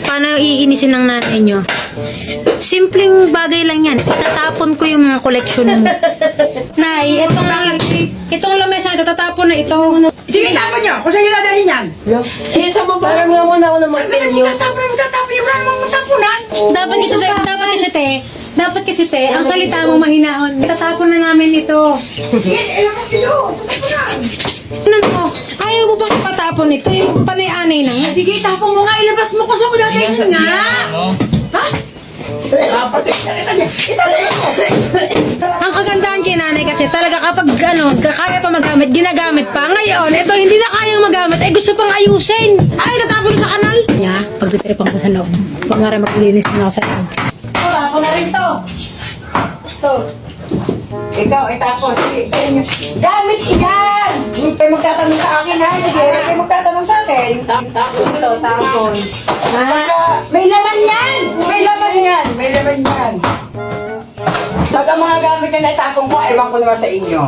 paano iinisin ng nanay nyo? Simpleng bagay lang yan. Itatapon ko yung mga koleksyon mo. Nay, itong lamesa, itatapon na ito. Sige, tapon nyo! Kung sa'yo dadalhin yan! Eh, sa mga parang nga muna ako ng Sabi martilyo. nyo, tatapon yung wala namang matapunan! Dapat kasi te, ang salita mo mahinaon. Itatapon na namin ito. Sige, ilakas nyo! Tatapunan! Ano to? Ayaw mo bang ipatapon ito? Yung panay-anay na nga. Sige, tapon mo nga, ilabas mo ko sa dadalhin nga! Ha? Ang kagandahan kay nanay kasi talaga kapag kaya pa magamit, ginagamit pa. Ngayon, ito hindi na kayang magamit, gusto pang ayusin. Ay, tatapon sa kanal. Pagtitripang ko sa loob. Pag nga rin maglinis na ako sa loob. Ako na rin to. To. Ikaw, itapon. Gamit iyan! Hindi kayo magtatanong sa akin, ha? Hindi kayo magtatanong sa akin. Tapon to, tapon. May laman yan! May laman yan! May laman yan! Pag ang mga gamit na naitapon ko, ewan ko naman sa inyo.